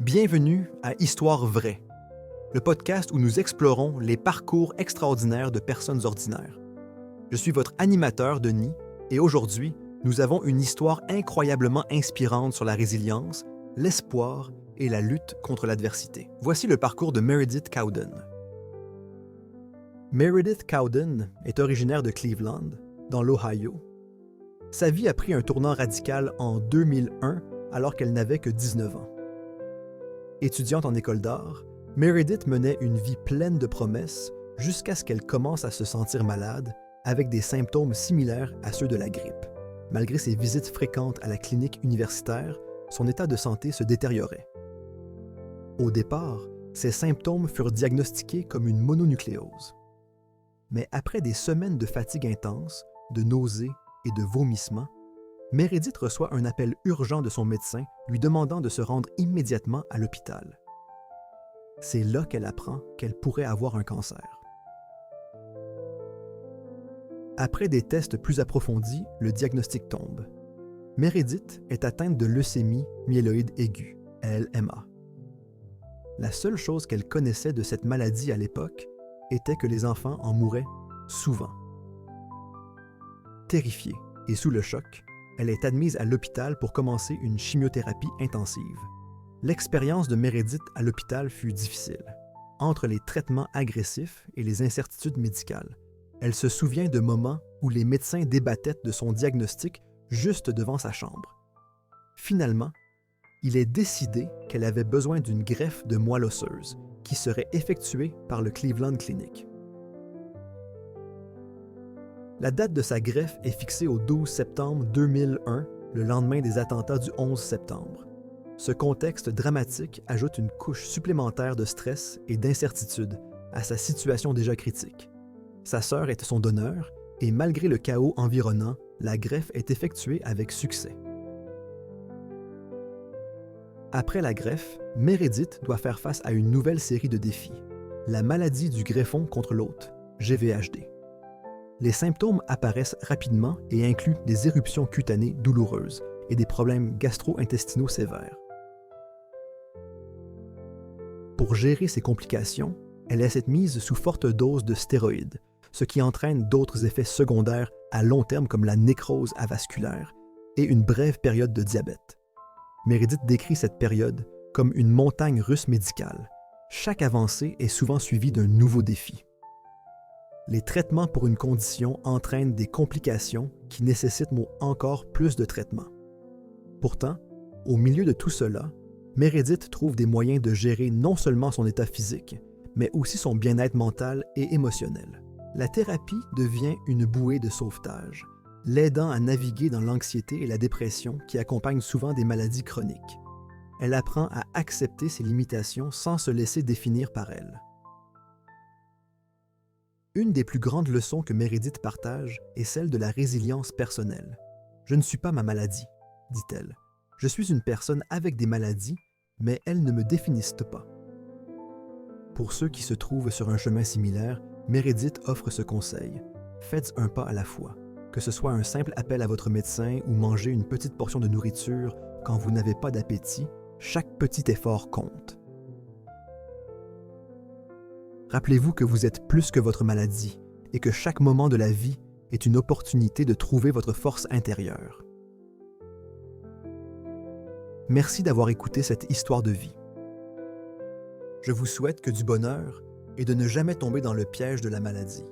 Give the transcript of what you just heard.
Bienvenue à Histoire vraie, le podcast où nous explorons les parcours extraordinaires de personnes ordinaires. Je suis votre animateur, Denis, et aujourd'hui, nous avons une histoire incroyablement inspirante sur la résilience, l'espoir et la lutte contre l'adversité. Voici le parcours de Meredith Cowden. Meredith Cowden est originaire de Cleveland, dans l'Ohio. Sa vie a pris un tournant radical en 2001 alors qu'elle n'avait que 19 ans. Étudiante en école d'art, Meredith menait une vie pleine de promesses jusqu'à ce qu'elle commence à se sentir malade avec des symptômes similaires à ceux de la grippe. Malgré ses visites fréquentes à la clinique universitaire, son état de santé se détériorait. Au départ, ces symptômes furent diagnostiqués comme une mononucléose. Mais après des semaines de fatigue intense, de nausées et de vomissements, Meredith reçoit un appel urgent de son médecin lui demandant de se rendre immédiatement à l'hôpital. C'est là qu'elle apprend qu'elle pourrait avoir un cancer. Après des tests plus approfondis, le diagnostic tombe. Meredith est atteinte de leucémie myéloïde aiguë, LMA. La seule chose qu'elle connaissait de cette maladie à l'époque était que les enfants en mouraient souvent. Terrifiée et sous le choc, elle est admise à l'hôpital pour commencer une chimiothérapie intensive. L'expérience de Meredith à l'hôpital fut difficile. Entre les traitements agressifs et les incertitudes médicales, elle se souvient de moments où les médecins débattaient de son diagnostic juste devant sa chambre. Finalement, il est décidé qu'elle avait besoin d'une greffe de moelle osseuse qui serait effectuée par le Cleveland Clinic. La date de sa greffe est fixée au 12 septembre 2001, le lendemain des attentats du 11 septembre. Ce contexte dramatique ajoute une couche supplémentaire de stress et d'incertitude à sa situation déjà critique. Sa sœur était son donneur et malgré le chaos environnant, la greffe est effectuée avec succès. Après la greffe, Meredith doit faire face à une nouvelle série de défis. La maladie du greffon contre l'hôte, GVHD. Les symptômes apparaissent rapidement et incluent des éruptions cutanées douloureuses et des problèmes gastro-intestinaux sévères. Pour gérer ces complications, elle est mise sous forte dose de stéroïdes, ce qui entraîne d'autres effets secondaires à long terme comme la nécrose avasculaire et une brève période de diabète. Meredith décrit cette période comme une montagne russe médicale. Chaque avancée est souvent suivie d'un nouveau défi. Les traitements pour une condition entraînent des complications qui nécessitent encore plus de traitements. Pourtant, au milieu de tout cela, Meredith trouve des moyens de gérer non seulement son état physique, mais aussi son bien-être mental et émotionnel. La thérapie devient une bouée de sauvetage, l'aidant à naviguer dans l'anxiété et la dépression qui accompagnent souvent des maladies chroniques. Elle apprend à accepter ses limitations sans se laisser définir par elles. Une des plus grandes leçons que Meredith partage est celle de la résilience personnelle. « Je ne suis pas ma maladie », dit-elle. « Je suis une personne avec des maladies, mais elles ne me définissent pas. » Pour ceux qui se trouvent sur un chemin similaire, Meredith offre ce conseil. Faites un pas à la fois. Que ce soit un simple appel à votre médecin ou manger une petite portion de nourriture quand vous n'avez pas d'appétit, chaque petit effort compte. Rappelez-vous que vous êtes plus que votre maladie et que chaque moment de la vie est une opportunité de trouver votre force intérieure. Merci d'avoir écouté cette histoire de vie. Je vous souhaite que du bonheur et de ne jamais tomber dans le piège de la maladie.